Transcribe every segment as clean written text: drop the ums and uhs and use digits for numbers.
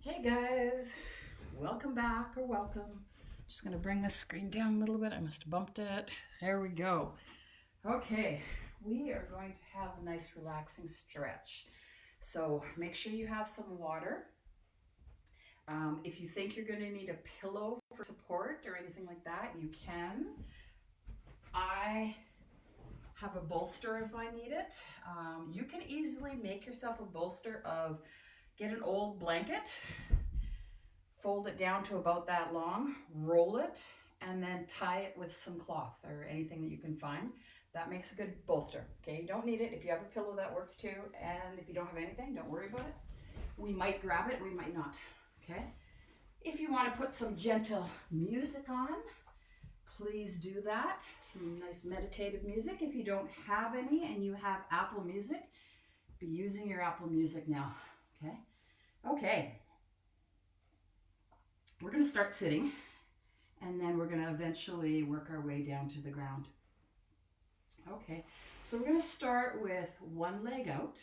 Hey guys, welcome back or welcome. Just gonna bring this screen down a little bit. I must have bumped it. There we go. Okay, we are going to have a nice relaxing stretch. So make sure you have some water. If you think you're gonna need a pillow for support or anything like that, you can. I have a bolster if I need it. You can easily make yourself a bolster of get an old blanket, fold it down to about that long, roll it, and then tie it with some cloth or anything that you can find. That makes a good bolster. Okay, you don't need it. If you have a pillow, that works too. And if you don't have anything, don't worry about it. We might grab it, we might not. Okay, if you want to put some gentle music on, please do that. Some nice meditative music. If you don't have any and you have Apple Music, be using your Apple Music now. Okay, okay, we're going to start sitting, and then we're going to eventually work our way down to the ground. Okay, so we're going to start with one leg out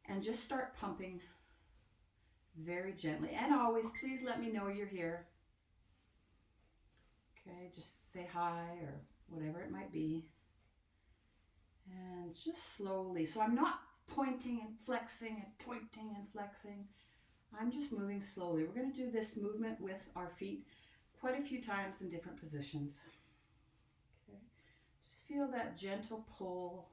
and just start pumping very gently. And always, please let me know you're here. Okay, just say hi or whatever it might be. And just slowly. So I'm not pointing and flexing and pointing and flexing. I'm just moving slowly. We're going to do this movement with our feet quite a few times in different positions. Okay, just feel that gentle pull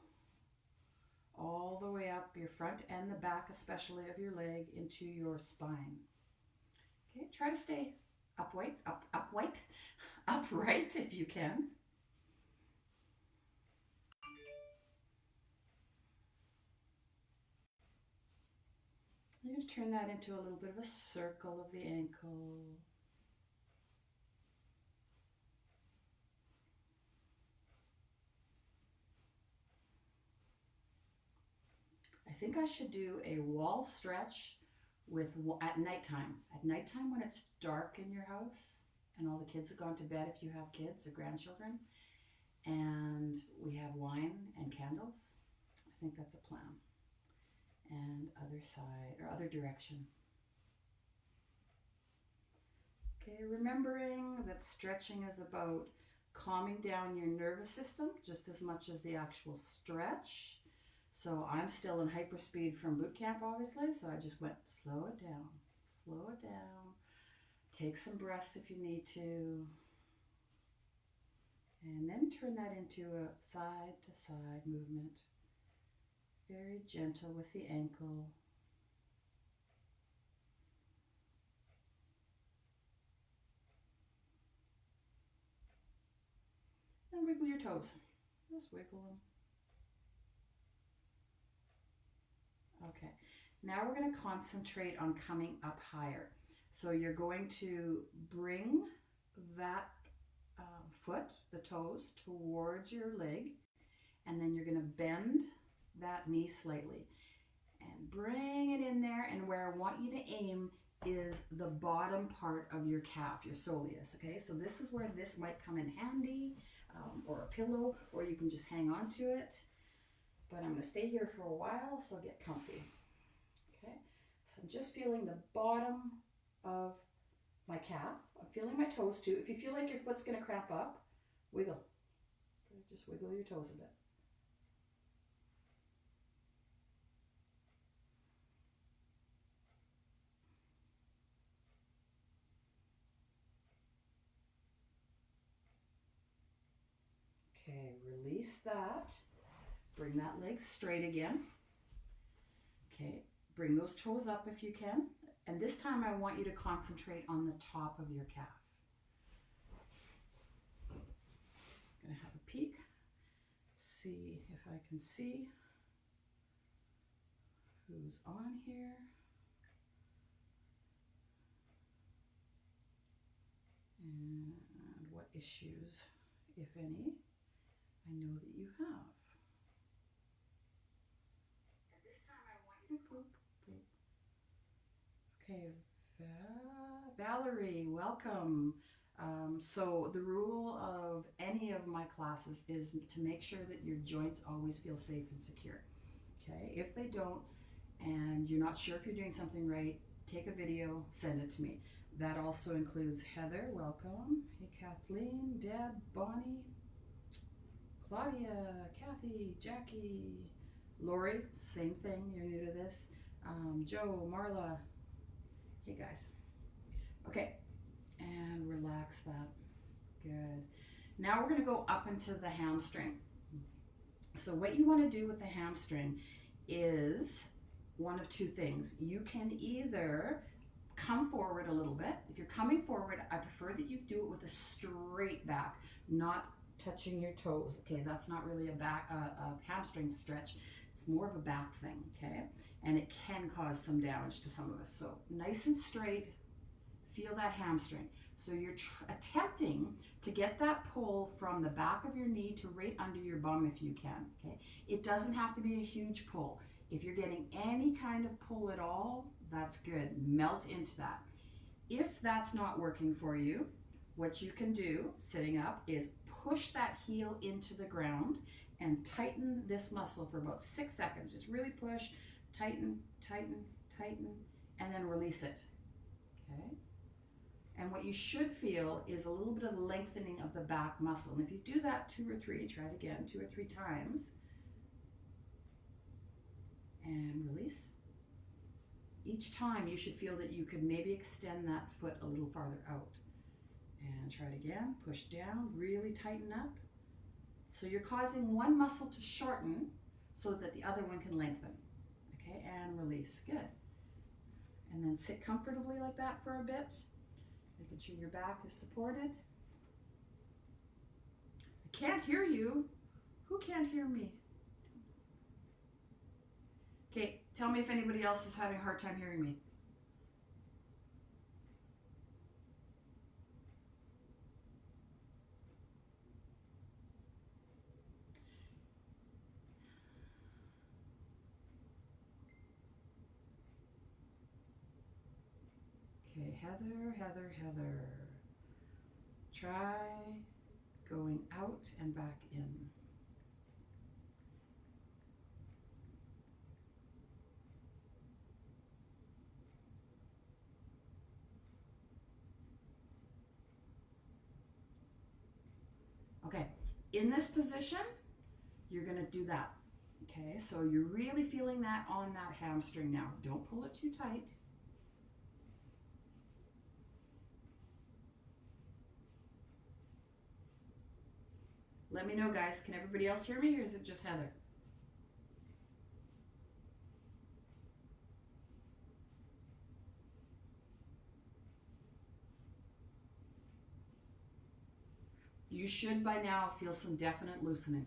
all the way up your front and the back, especially of your leg, into your spine. Okay, try to stay upright if you can. You're going to turn that into a little bit of a circle of the ankle. I think I should do a wall stretch with at nighttime. At nighttime when it's dark in your house and all the kids have gone to bed, if you have kids or grandchildren, and we have wine and candles. I think that's a plan. And other side or other direction. Okay, remembering that stretching is about calming down your nervous system just as much as the actual stretch. So I'm still in hyperspeed from boot camp, obviously. So I just went slow it down, slow it down. Take some breaths if you need to. And then turn that into a side to side movement. Very gentle with the ankle. And wiggle your toes. Just wiggle them. Okay, now we're going to concentrate on coming up higher. So you're going to bring that foot, the toes, towards your leg, and then you're going to bend that knee slightly and bring it in there. And where I want you to aim is the bottom part of your calf, your soleus. Okay, so this is where this might come in handy, or a pillow, or you can just hang on to it. But I'm going to stay here for a while, so get comfy. Okay, so I'm just feeling the bottom of my calf. I'm feeling my toes too. If you feel like your foot's going to cramp up, wiggle. Okay, just wiggle your toes a bit. Okay, release that. Bring that leg straight again. Okay, bring those toes up if you can. And this time I want you to concentrate on the top of your calf. I'm going to have a peek. See if I can see who's on here. And what issues, if any, I know that you have. And this time I want you to boop, boop. Okay, Valerie, welcome. So the rule of any of my classes is to make sure that your joints always feel safe and secure. Okay, if they don't, and you're not sure if you're doing something right, take a video, send it to me. That also includes Heather, welcome. Hey, Kathleen, Deb, Bonnie, Claudia, Kathy, Jackie, Lori, same thing, you're new to this. Joe, Marla, hey guys. Okay, and relax that. Good. Now we're going to go up into the hamstring. So what you want to do with the hamstring is one of two things. You can either come forward a little bit. If you're coming forward, I prefer that you do it with a straight back, not touching your toes. Okay, that's not really a hamstring stretch. It's more of a back thing, okay? And it can cause some damage to some of us. So nice and straight, feel that hamstring. So you're attempting to get that pull from the back of your knee to right under your bum if you can, okay? It doesn't have to be a huge pull. If you're getting any kind of pull at all, that's good. Melt into that. If that's not working for you, what you can do sitting up is push that heel into the ground and tighten this muscle for about 6 seconds. Just really push, tighten, tighten, tighten, and then release it, okay? And what you should feel is a little bit of lengthening of the back muscle. And if you do that 2 or 3, try it again 2 or 3 times, and release. Each time you should feel that you could maybe extend that foot a little farther out. And try it again, push down, really tighten up. So you're causing one muscle to shorten so that the other one can lengthen. Okay, and release, good. And then sit comfortably like that for a bit, making sure your back is supported. I can't hear you. Who can't hear me? Okay, tell me if anybody else is having a hard time hearing me. Okay, Heather. Try going out and back in. Okay, in this position, you're going to do that. Okay, so you're really feeling that on that hamstring now. Don't pull it too tight. Let me know, guys. Can everybody else hear me, or is it just Heather? You should by now feel some definite loosening.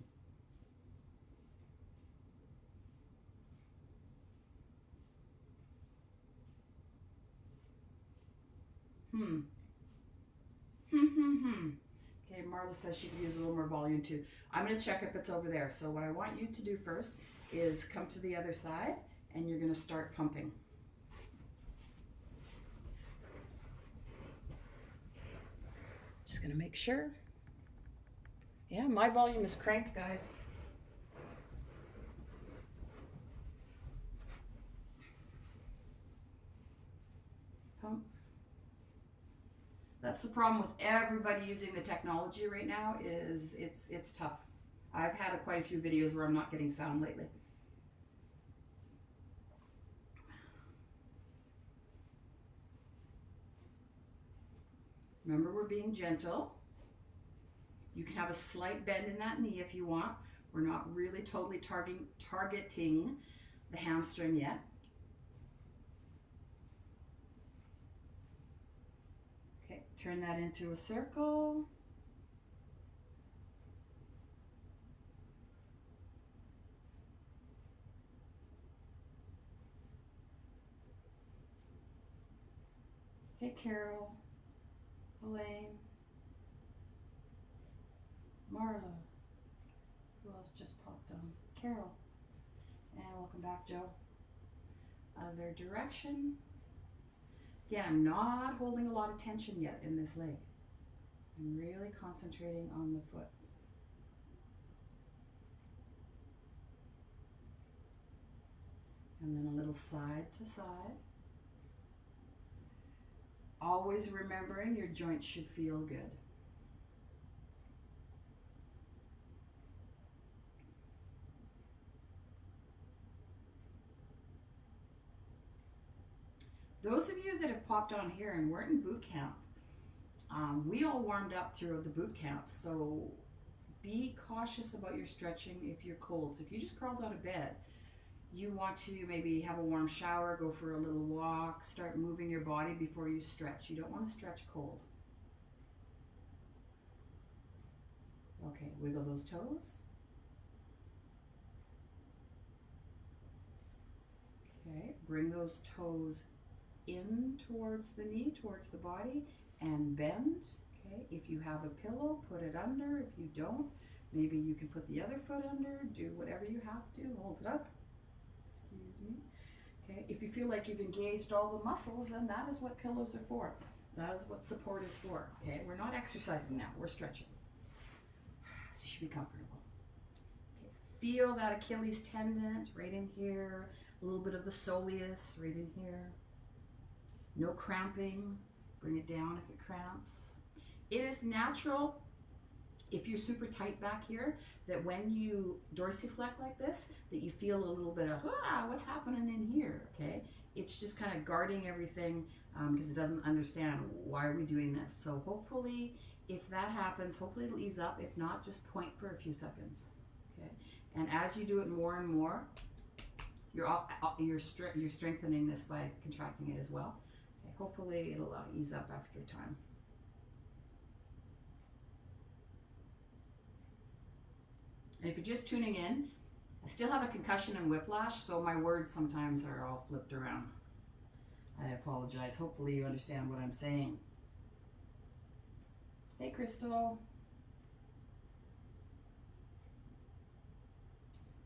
Okay, Marla says she could use a little more volume too. I'm going to check if it's over there. So what I want you to do first is come to the other side, and you're going to start pumping. Just going to make sure. Yeah, my volume is cranked, guys. Pump. That's the problem with everybody using the technology right now, is it's tough. I've had quite a few videos where I'm not getting sound lately. Remember, we're being gentle. You can have a slight bend in that knee if you want. We're not really totally targeting the hamstring yet. Okay, turn that into a circle. Hey, Carol, Elaine, Marla, who else just popped on? Carol, and welcome back, Joe. Other direction. Again, I'm not holding a lot of tension yet in this leg. I'm really concentrating on the foot. And then a little side to side. always remembering your joints should feel good. Those of you that have popped on here and weren't in boot camp, we all warmed up throughout the boot camp, so be cautious about your stretching if you're cold. So if you just crawled out of bed, you want to maybe have a warm shower, go for a little walk, start moving your body before you stretch. You don't want to stretch cold. Okay, wiggle those toes. Okay, bring those toes in towards the knee, towards the body, and bend. Okay, if you have a pillow, put it under. If you don't, maybe you can put the other foot under. Do whatever you have to. Hold it up. Excuse me. Okay, if you feel like you've engaged all the muscles, then that is what pillows are for. That is what support is for. Okay, we're not exercising now, we're stretching. So you should be comfortable. Okay, feel that Achilles tendon right in here, a little bit of the soleus right in here. No cramping. Bring it down if it cramps. It is natural, if you're super tight back here, that when you dorsiflect like this, that you feel a little bit of, what's happening in here, okay? It's just kind of guarding everything because it doesn't understand why are we doing this. So hopefully, if that happens, hopefully it'll ease up. If not, just point for a few seconds, okay? And as you do it more and more, you're strengthening this by contracting it as well. Okay, hopefully it'll ease up after time. And if you're just tuning in, I still have a concussion and whiplash, so my words sometimes are all flipped around. I apologize. Hopefully you understand what I'm saying. Hey, Crystal.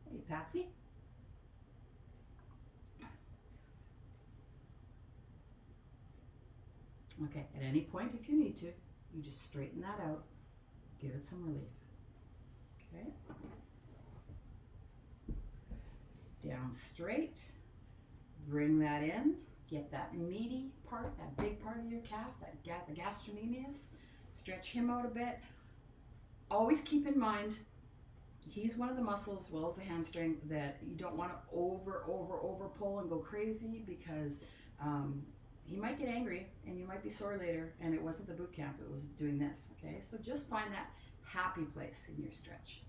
Hey, Patsy. Okay, at any point if you need to, you just straighten that out, give it some relief. Okay. Down straight, bring that in, get that meaty part, that big part of your calf, the gastrocnemius, stretch him out a bit. Always keep in mind, he's one of the muscles, as well as the hamstring, that you don't want to over pull and go crazy because he might get angry and you might be sore later, and it wasn't the boot camp, it was doing this, okay? So just find that happy place in your stretch.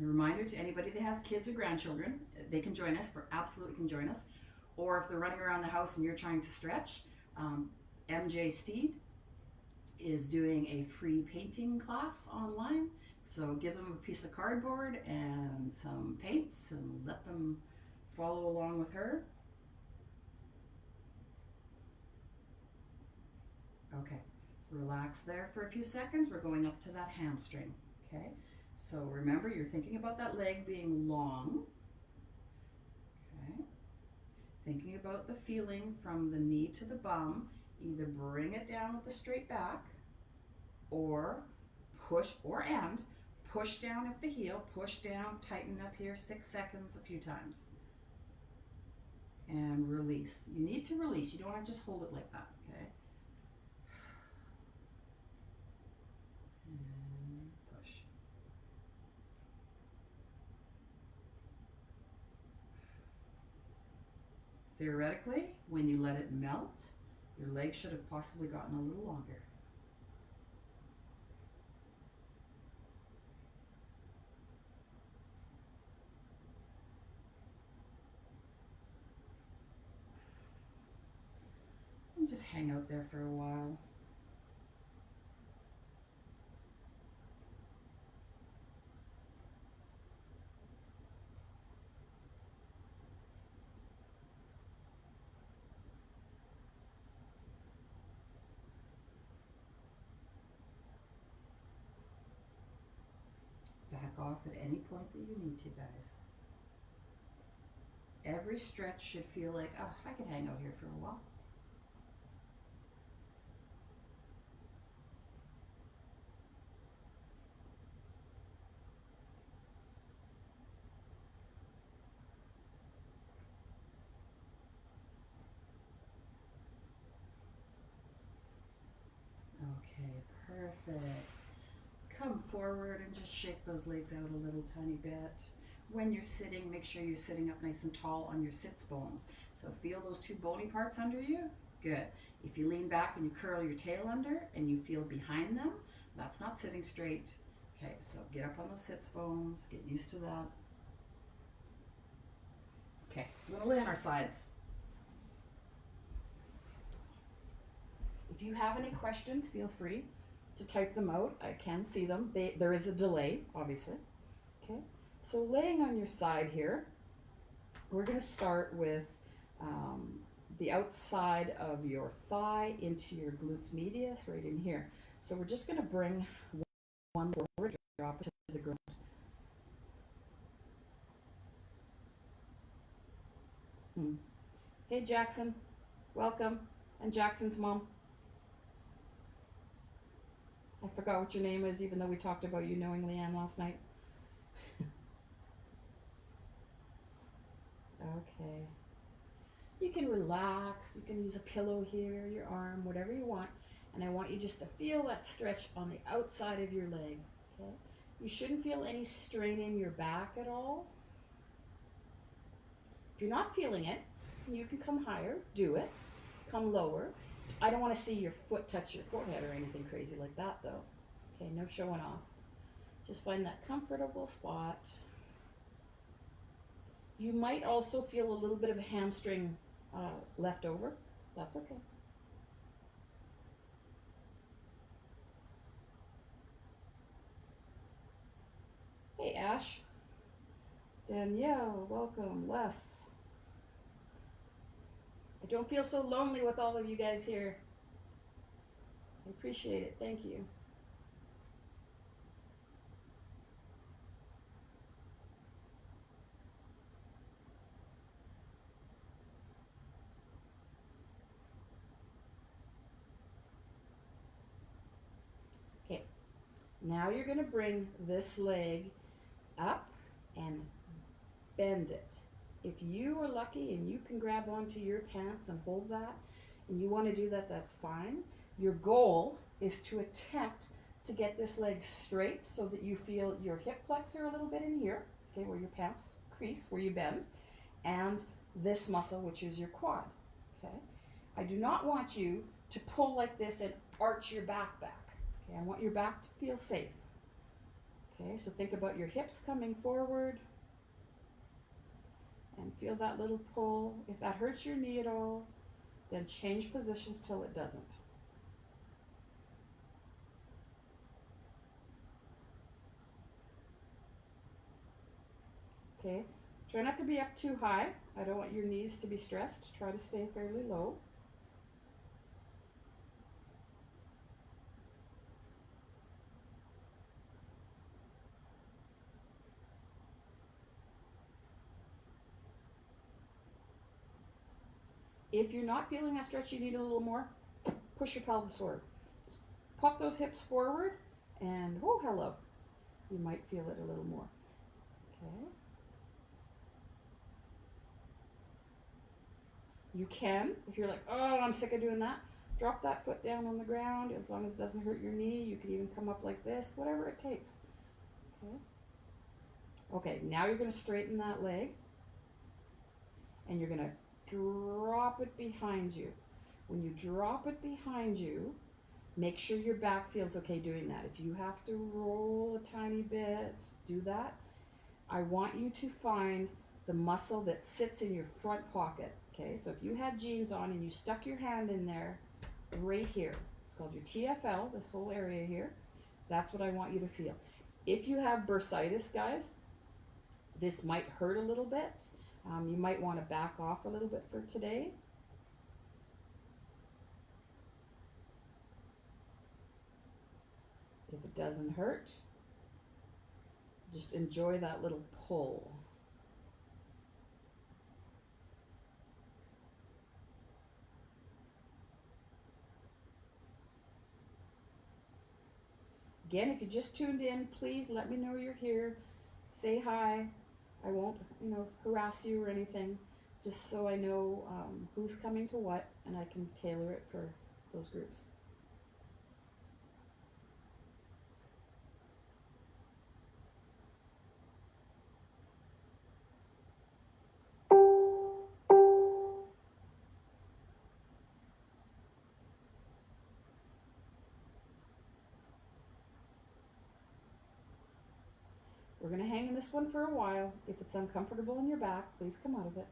A reminder to anybody that has kids or grandchildren, they can join us, absolutely can join us. Or if they're running around the house and you're trying to stretch, MJ Steed is doing a free painting class online. So give them a piece of cardboard and some paints and let them follow along with her. Okay, relax there for a few seconds. We're going up to that hamstring, okay? So remember, you're thinking about that leg being long, okay? Thinking about the feeling from the knee to the bum. Either bring it down with the straight back, or push down at the heel, push down, tighten up here, 6 seconds, a few times. And release. You need to release. You don't want to just hold it like that, okay? And push. Theoretically, when you let it melt, your leg should have possibly gotten a little longer. And just hang out there for a while. Back off at any point that you need to, guys. Every stretch should feel like, oh, I could hang out here for a while. Terrific. Come forward and just shake those legs out a little tiny bit. When you're sitting, make sure you're sitting up nice and tall on your sits bones. So feel those two bony parts under you. Good. If you lean back and you curl your tail under and you feel behind them, that's not sitting straight. Okay, so get up on those sits bones, get used to that. Okay, we're gonna lay on our sides. If you have any questions, feel free to type them out. I can see them. There is a delay, obviously. Okay, so laying on your side here, we're going to start with the outside of your thigh into your glutes medius, right in here. So we're just going to bring one forward, drop it to the ground. Hey Jackson, welcome. And Jackson's mom. I forgot what your name is, even though we talked about you knowing Leanne last night. Okay. You can relax. You can use a pillow here, your arm, whatever you want. And I want you just to feel that stretch on the outside of your leg. Okay. You shouldn't feel any strain in your back at all. If you're not feeling it, you can come higher. Do it. Come lower. I don't want to see your foot touch your forehead or anything crazy like that, though. Okay, no showing off. Just find that comfortable spot. You might also feel a little bit of a hamstring left over. That's okay. Hey, Ash. Danielle, welcome. Les. I don't feel so lonely with all of you guys here. I appreciate it. Thank you. Okay, now you're going to bring this leg up and bend it. If you are lucky and you can grab onto your pants and hold that, and you want to do that, that's fine. Your goal is to attempt to get this leg straight so that you feel your hip flexor a little bit in here, okay, where your pants crease, where you bend, and this muscle, which is your quad, okay? I do not want you to pull like this and arch your back. Okay, I want your back to feel safe. Okay, so think about your hips coming forward and feel that little pull. If that hurts your knee at all, then change positions till it doesn't. Okay, try not to be up too high. I don't want your knees to be stressed. Try to stay fairly low. If you're not feeling that stretch, you need a little more, push your pelvis forward. Just pop those hips forward and, oh, hello. You might feel it a little more. Okay. You can, if you're like, oh, I'm sick of doing that, drop that foot down on the ground. As long as it doesn't hurt your knee, you can even come up like this, whatever it takes. Okay. Okay, now you're going to straighten that leg and you're going to drop it behind you. When you drop it behind you, make sure your back feels okay doing that. If you have to roll a tiny bit, do that. I want you to find the muscle that sits in your front pocket. Okay, so if you had jeans on and you stuck your hand in there, right here, it's called your TFL, this whole area here, that's what I want you to feel. If you have bursitis, guys, this might hurt a little bit. You might want to back off a little bit for today. If it doesn't hurt, just enjoy that little pull. Again, if you just tuned in, please let me know you're here. Say hi. I won't, harass you or anything, just so I know who's coming to what, and I can tailor it for those groups. We're going to hang in this one for a while. If it's uncomfortable in your back, please come out of it.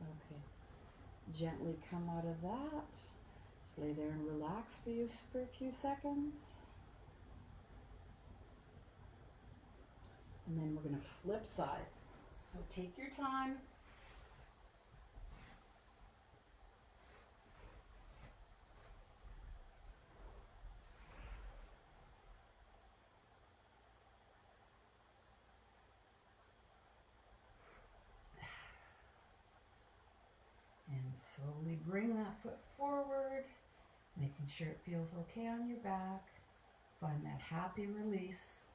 Okay. Gently come out of that. Just lay there and relax for a few seconds. And then we're going to flip sides. So take your time. And slowly bring that foot forward, making sure it feels okay on your back. Find that happy release.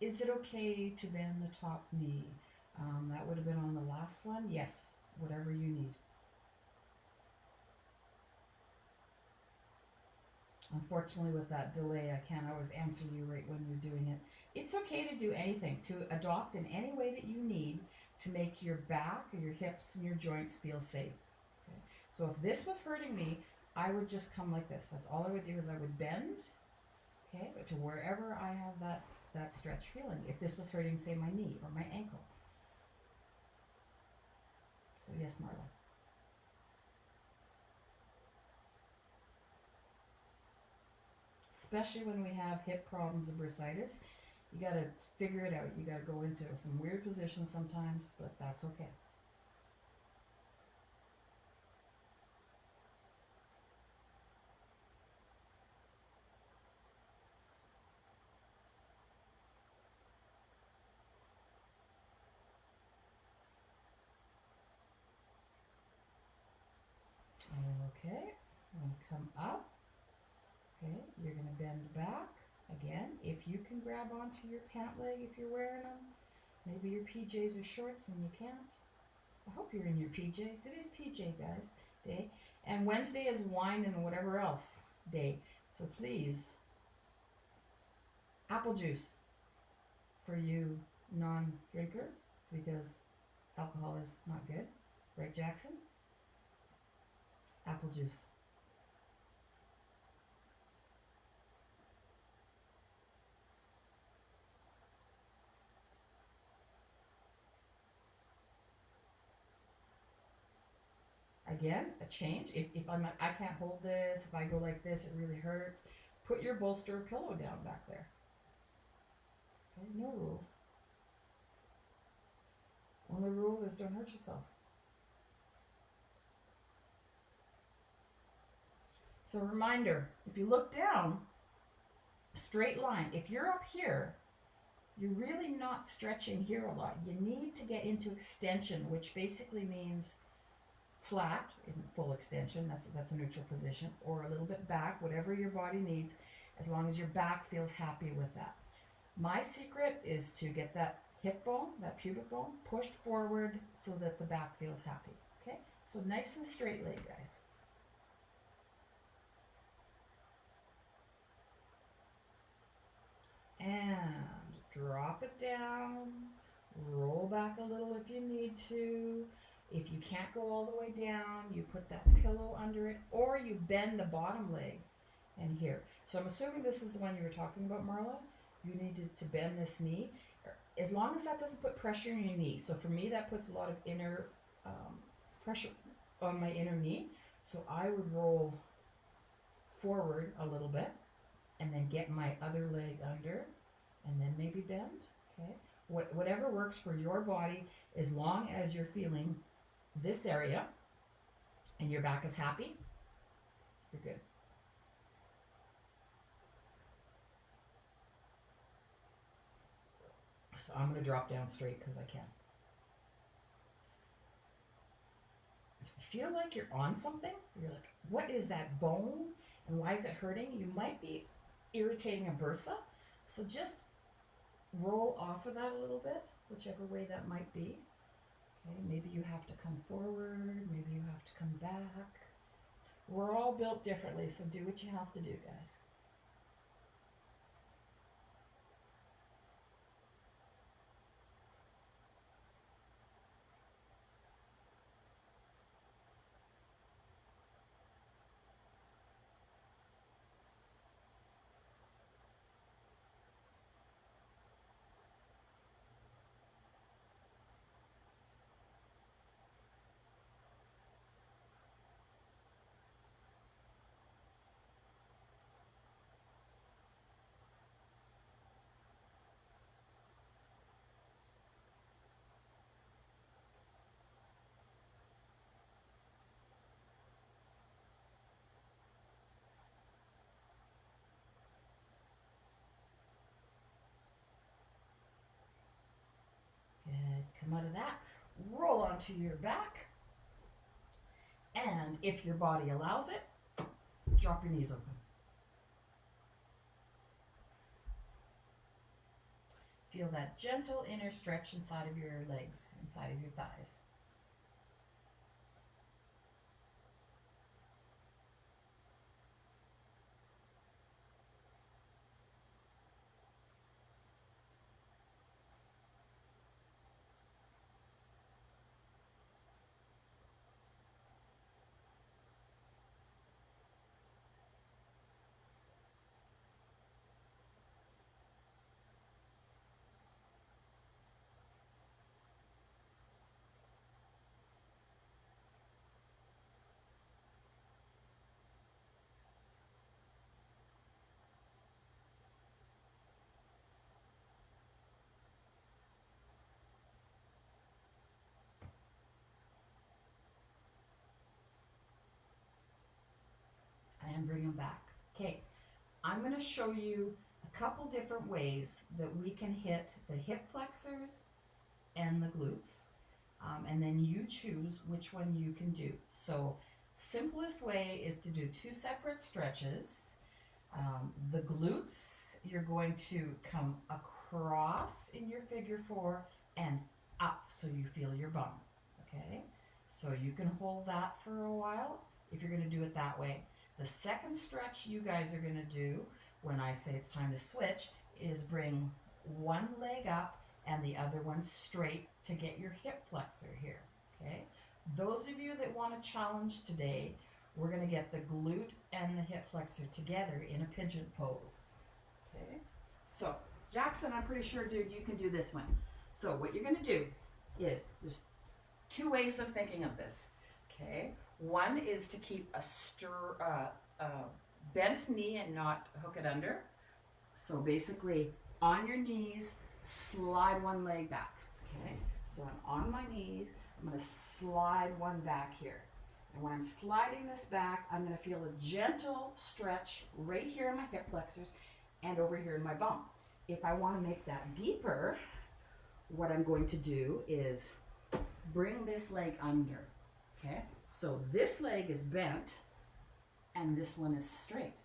Is it okay to bend the top knee? That would have been on the last one. Yes, whatever you need. Unfortunately, with that delay, I can't always answer you right when you're doing it. It's okay to do anything, to adopt in any way that you need to make your back or your hips and your joints feel safe. Okay? So if this was hurting me, I would just come like this. That's all I would do is I would bend, okay, but to wherever I have that stretch feeling. If this was hurting, say, my knee or my ankle. So yes, Marla. Especially when we have hip problems and bursitis, you got to figure it out. You got to go into some weird positions sometimes, but that's okay. Okay, I'm going to come up. Okay, you're going to bend back. Again, if you can grab onto your pant leg if you're wearing them. Maybe your PJs or shorts and you can't. I hope you're in your PJs. It is PJ, guys, day. And Wednesday is wine and whatever else day. So please, apple juice for you non-drinkers, because alcohol is not good. Right, Jackson? Apple juice. Again, a change. If I can't hold this, if I go like this, it really hurts. Put your bolster or pillow down back there. Okay, no rules. Only rule is don't hurt yourself. So reminder, if you look down, straight line. If you're up here, you're really not stretching here a lot. You need to get into extension, which basically means flat isn't full extension. That's a neutral position, or a little bit back, whatever your body needs, as long as your back feels happy with that. My secret is to get that hip bone, that pubic bone, pushed forward so that the back feels happy. Okay, so nice and straight leg, guys. And drop it down, roll back a little if you need to. If you can't go all the way down, you put that pillow under it, or you bend the bottom leg and here. So I'm assuming this is the one you were talking about, Marla. You need to bend this knee, as long as that doesn't put pressure on your knee. So for me, that puts a lot of inner pressure on my inner knee. So I would roll forward a little bit and then get my other leg under and then maybe bend. Okay, Whatever works for your body, as long as you're feeling this area and your back is happy, you're good. So I'm going to drop down straight because I can. If you feel like you're on something, you're like, what is that bone and why is it hurting? You might be irritating a bursa. So just roll off of that a little bit, whichever way that might be. Okay, maybe you have to come forward, maybe you have to come back. We're all built differently, so do what you have to do, guys. Good. Come out of that. Roll onto your back. And if your body allows it, drop your knees open. Feel that gentle inner stretch inside of your legs, inside of your thighs. And bring them back. Okay, I'm going to show you a couple different ways that we can hit the hip flexors and the glutes, and then you choose which one you can do. So simplest way is to do 2 separate stretches. The glutes, you're going to come across in your figure 4 and up so you feel your bum. Okay, so you can hold that for a while if you're going to do it that way. The second stretch you guys are going to do when I say it's time to switch is bring one leg up and the other one straight to get your hip flexor here. Okay, those of you that want to challenge today, we're going to get the glute and the hip flexor together in a pigeon pose. Okay, so Jackson, I'm pretty sure, dude, you can do this one. So what you're going to do is, there's 2 ways of thinking of this. Okay, one is to keep a bent knee and not hook it under. So basically on your knees, slide one leg back. Okay, so I'm on my knees, I'm going to slide one back here. And when I'm sliding this back, I'm going to feel a gentle stretch right here in my hip flexors and over here in my bum. If I want to make that deeper, what I'm going to do is bring this leg under. Okay, so this leg is bent and this one is straight.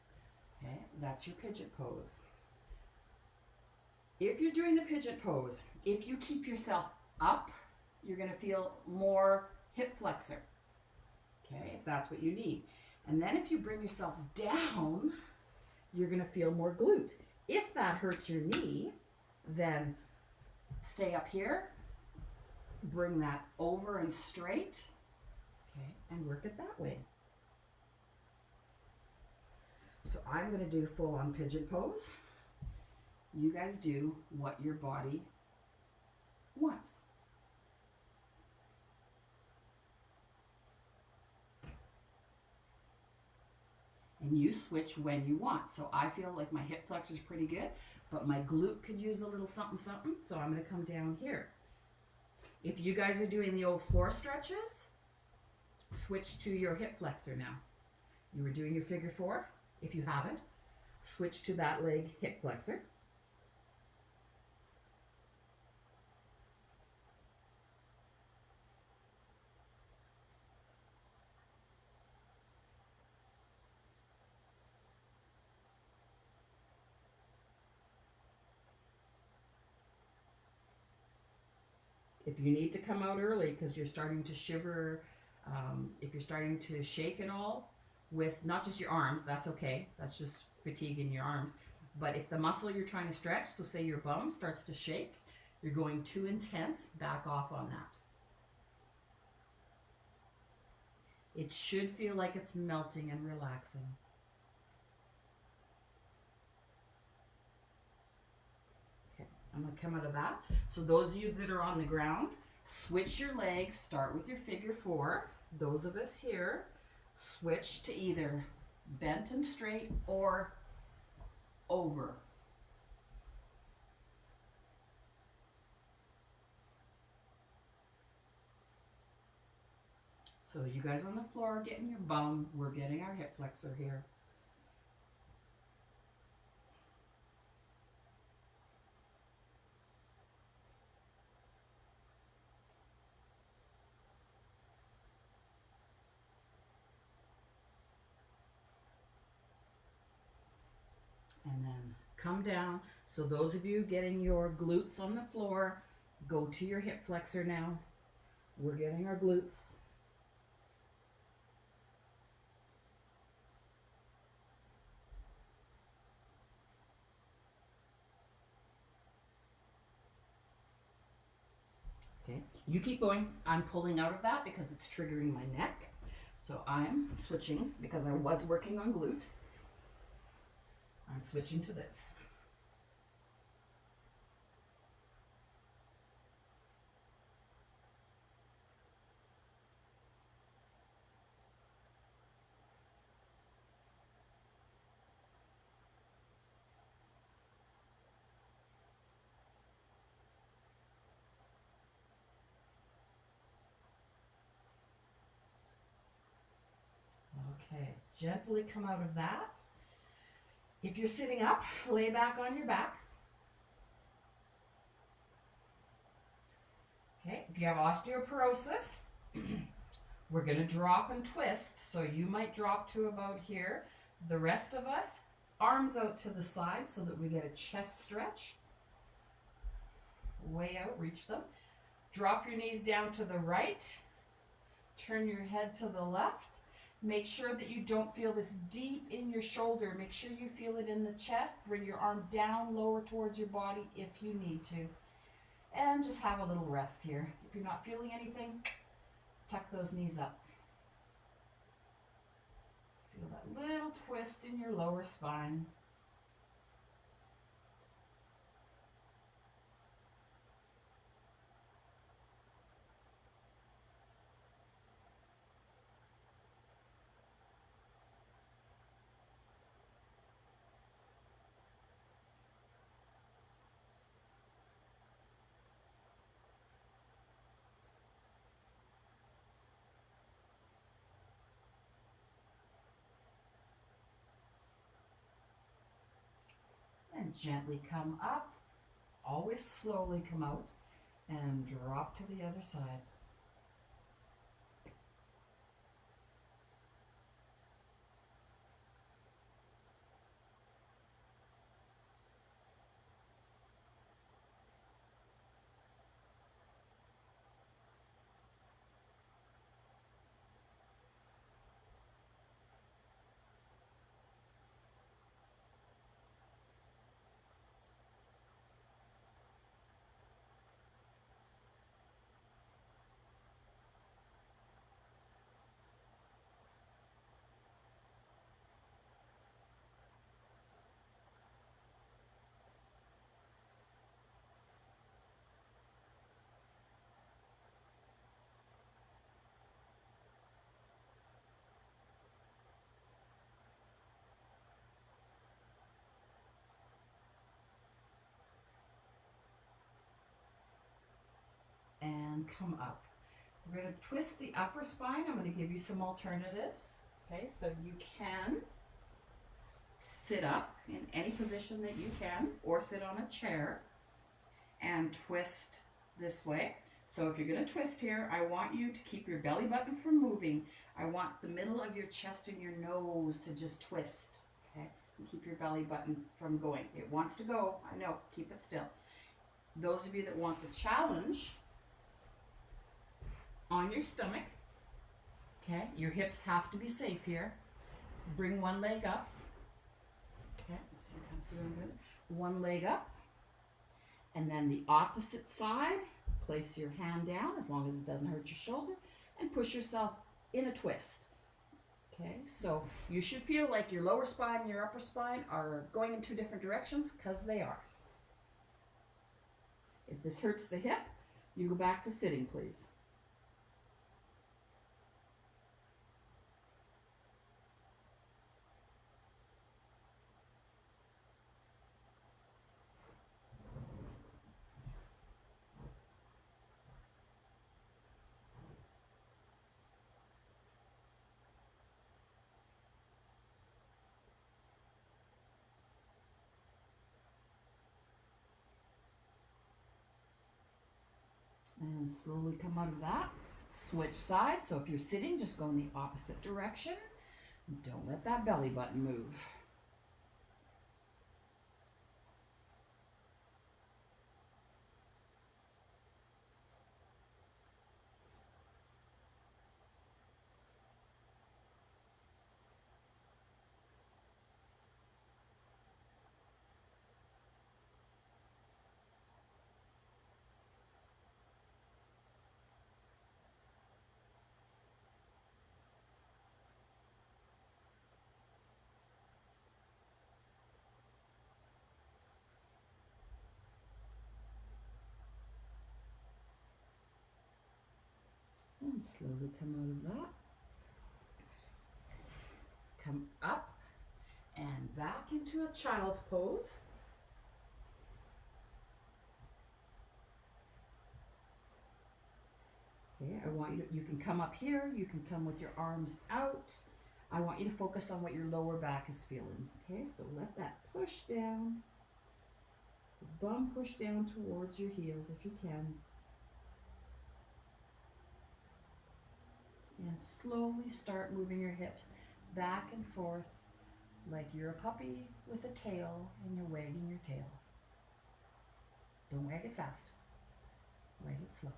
Okay, that's your pigeon pose. If you're doing the pigeon pose, if you keep yourself up, you're going to feel more hip flexor. Okay, if that's what you need. And then if you bring yourself down, you're going to feel more glute. If that hurts your knee, then stay up here, bring that over and straight, okay, and work it that way. So I'm going to do full on pigeon pose. You guys do what your body wants. and you switch when you want. So I feel like my hip flexor is pretty good, but my glute could use a little something, something. So I'm going to come down here. If you guys are doing the old floor stretches, switch to your hip flexor now. You were doing your figure four. If you haven't, switch to that leg hip flexor. If you need to come out early because you're starting to shiver, if you're starting to shake and all, with not just your arms, that's okay. That's just fatigue in your arms. But if the muscle you're trying to stretch, so say your bum starts to shake, you're going too intense, back off on that. It should feel like it's melting and relaxing. Okay, I'm going to come out of that. So those of you that are on the ground, switch your legs, start with your figure four. Those of us here, switch to either bent and straight or over. So you guys on the floor are getting your bum, we're getting our hip flexor here. And then come down. So those of you getting your glutes on the floor, go to your hip flexor now. We're getting our glutes. Okay, you keep going. I'm pulling out of that because it's triggering my neck. So I'm switching because I was working on glute. I'm switching to this. Okay, gently come out of that. If you're sitting up, lay back on your back. Okay, if you have osteoporosis, we're going to drop and twist. So you might drop to about here. The rest of us, arms out to the side so that we get a chest stretch. Way out, reach them. Drop your knees down to the right. Turn your head to the left. Make sure that you don't feel this deep in your shoulder. Make sure you feel it in the chest. Bring your arm down, lower towards your body if you need to. And just have a little rest here. If you're not feeling anything, tuck those knees up. Feel that little twist in your lower spine. And gently come up. Always slowly come out and drop to the other side. come up. We're going to twist the upper spine. I'm going to give you some alternatives. Okay, so you can sit up in any position that you can, or sit on a chair and twist this way. So if you're going to twist here, I want you to keep your belly button from moving. I want the middle of your chest and your nose to just twist, okay? And keep your belly button from going. It wants to go, I know, keep it still. Those of you that want the challenge, on your stomach, okay? Your hips have to be safe here. Bring one leg up. Okay, let's see, you can see what I'm doing. One leg up, and then the opposite side. Place your hand down as long as it doesn't hurt your shoulder, and push yourself in a twist. Okay, so you should feel like your lower spine and your upper spine are going in two different directions, because they are. If this hurts the hip, you go back to sitting, please. And slowly come out of that. Switch sides. So if you're sitting, just go in the opposite direction. Don't let that belly button move. And slowly come out of that. Come up and back into a child's pose. Okay, I want you to, you can come up here, you can come with your arms out. I want you to focus on what your lower back is feeling. Okay, so let that push down. The bum push down towards your heels if you can. And slowly start moving your hips back and forth like you're a puppy with a tail and you're wagging your tail. Don't wag it fast. Wag it slow.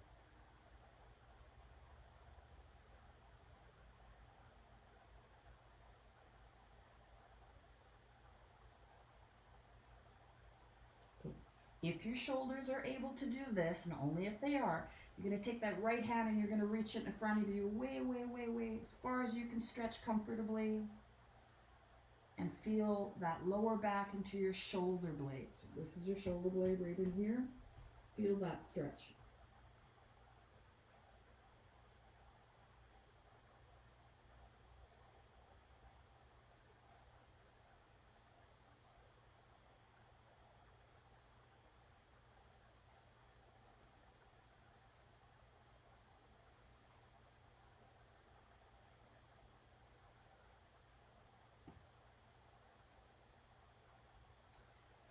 Okay. If your shoulders are able to do this, and only if they are, you're going to take that right hand and you're going to reach it in front of you way, way, way, way, as far as you can stretch comfortably. And feel that lower back into your shoulder blades. So this is your shoulder blade right in here. Feel that stretch.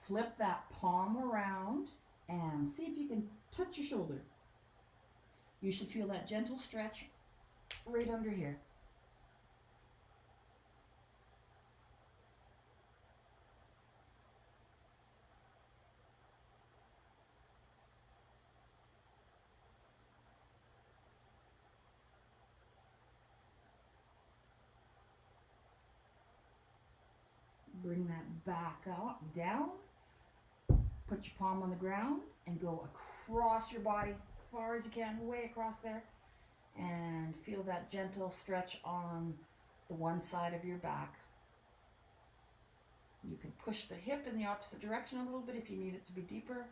Flip that palm around and see if you can touch your shoulder. You should feel that gentle stretch right under here. Bring that back out, down. Put your palm on the ground and go across your body as far as you can, way across there. And feel that gentle stretch on the one side of your back. You can push the hip in the opposite direction a little bit if you need it to be deeper.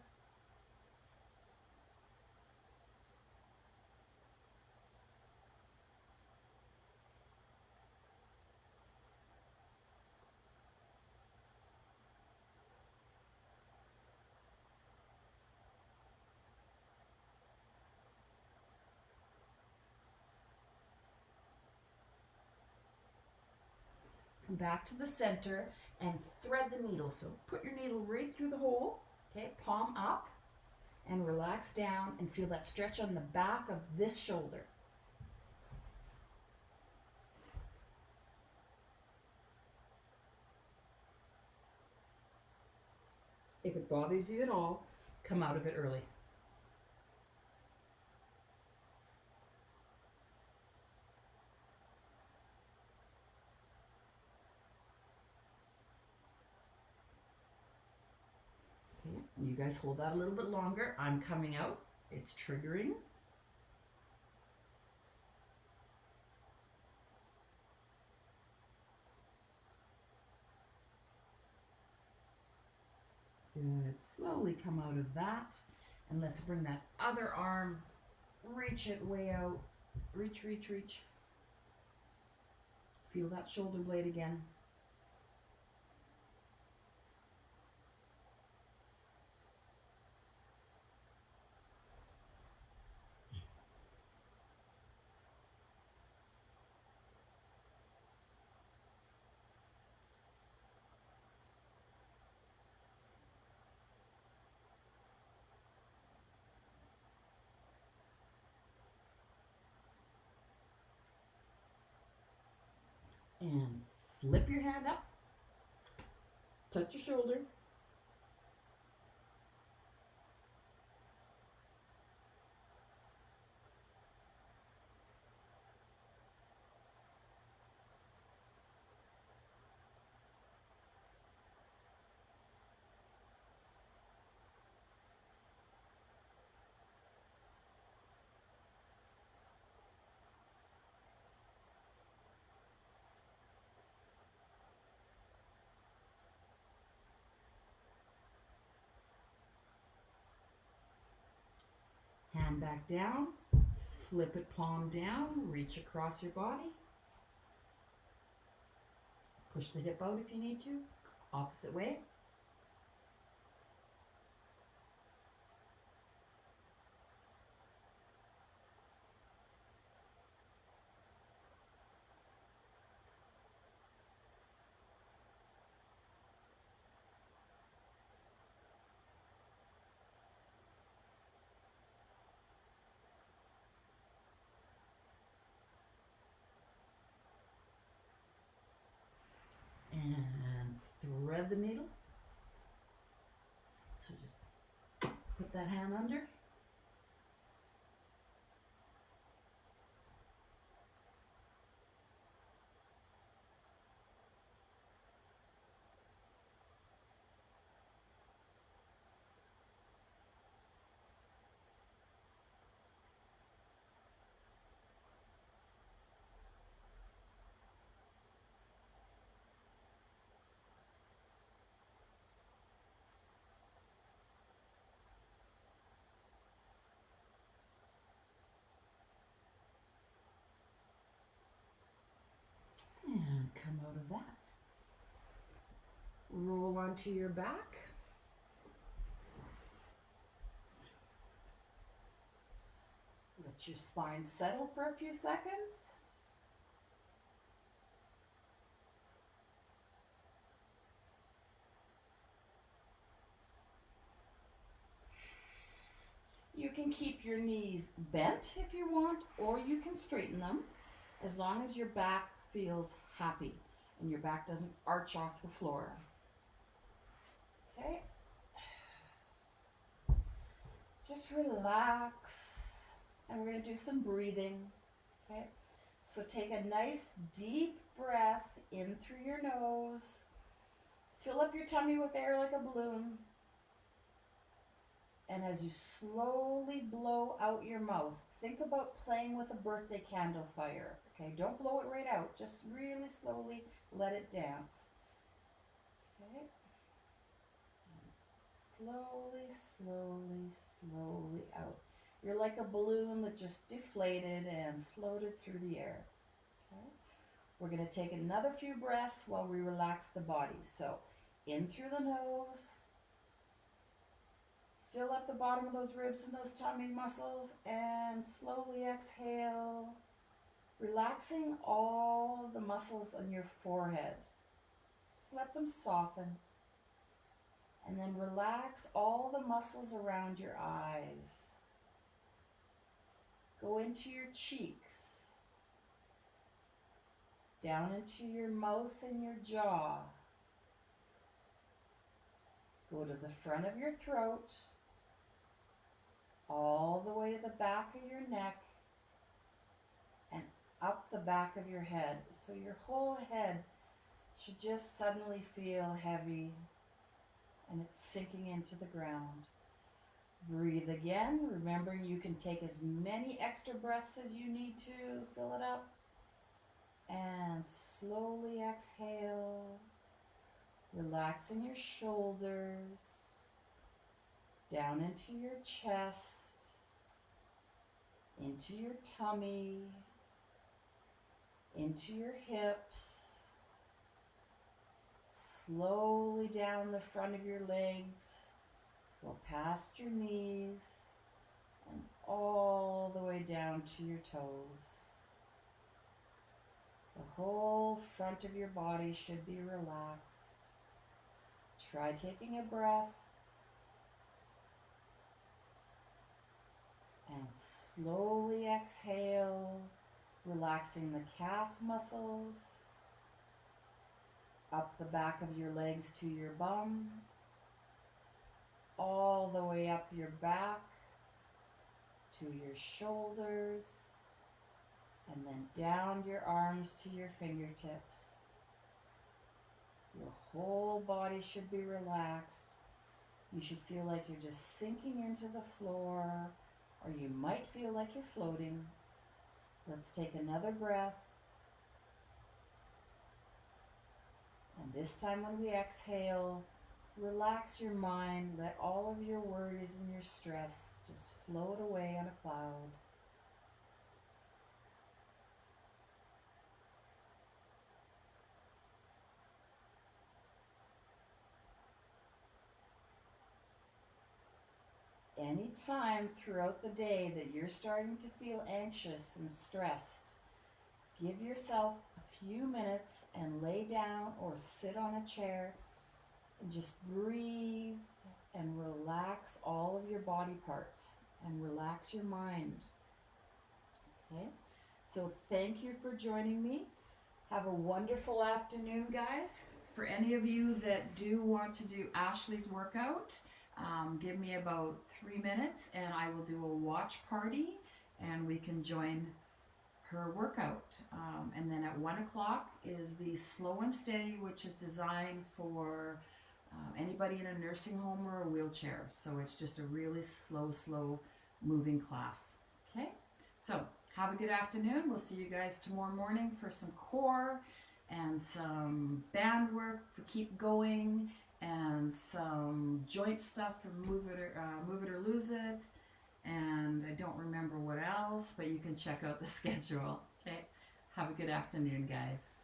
Come back to the center and thread the needle. So put your needle right through the hole, okay, palm up, and relax down and feel that stretch on the back of this shoulder. If it bothers you at all, come out of it early. Okay, you guys hold that a little bit longer. I'm coming out. It's triggering. Good. Slowly come out of that. And let's bring that other arm, reach it way out. Reach, reach, reach. Feel that shoulder blade again. And flip your hand up. Touch your shoulder. Hand back down, flip it palm down, reach across your body. Push the hip out if you need to, opposite way. And thread the needle. So just put that hand under. And come out of that. Roll onto your back. Let your spine settle for a few seconds. You can keep your knees bent if you want, or you can straighten them as long as your back feels happy and your back doesn't arch off the floor. Okay. Just relax, and we're going to do some breathing. Okay. So take a nice deep breath in through your nose. Fill up your tummy with air like a balloon. And as you slowly blow out your mouth, think about playing with a birthday candle fire. Okay, don't blow it right out. Just really slowly let it dance. Okay. Slowly, slowly, slowly out. You're like a balloon that just deflated and floated through the air. Okay. We're going to take another few breaths while we relax the body. So in through the nose. Fill up the bottom of those ribs and those tummy muscles, and slowly exhale, relaxing all the muscles on your forehead. Just let them soften. And then relax all the muscles around your eyes. Go into your cheeks, down into your mouth and your jaw. Go to the front of your throat, all the way to the back of your neck, and up the back of your head. So your whole head should just suddenly feel heavy and it's sinking into the ground. Breathe again, remembering you can take as many extra breaths as you need to. Fill it up. And slowly exhale, relaxing your shoulders, down into your chest, into your tummy, into your hips, slowly down the front of your legs, go past your knees, and all the way down to your toes. The whole front of your body should be relaxed. Try taking a breath and slowly exhale, relaxing the calf muscles, up the back of your legs to your bum, all the way up your back to your shoulders, and then down your arms to your fingertips. Your whole body should be relaxed. You should feel like you're just sinking into the floor, or you might feel like you're floating. Let's take another breath. And this time when we exhale, relax your mind. Let all of your worries and your stress just float away on a cloud. Any time throughout the day that you're starting to feel anxious and stressed, give yourself a few minutes and lay down or sit on a chair and just breathe and relax all of your body parts and relax your mind. Okay, so thank you for joining me. Have a wonderful afternoon, guys. For any of you that do want to do Ashley's workout, give me about 3 minutes and I will do a watch party and we can join her workout. And then at 1 o'clock is the slow and steady, which is designed for anybody in a nursing home or a wheelchair. So it's just a really slow moving class. Okay, so have a good afternoon. We'll see you guys tomorrow morning for some core and some band work for keep going, and some joint stuff for move it or lose it, and I don't remember what else, but you can check out the schedule. Okay, have a good afternoon, guys.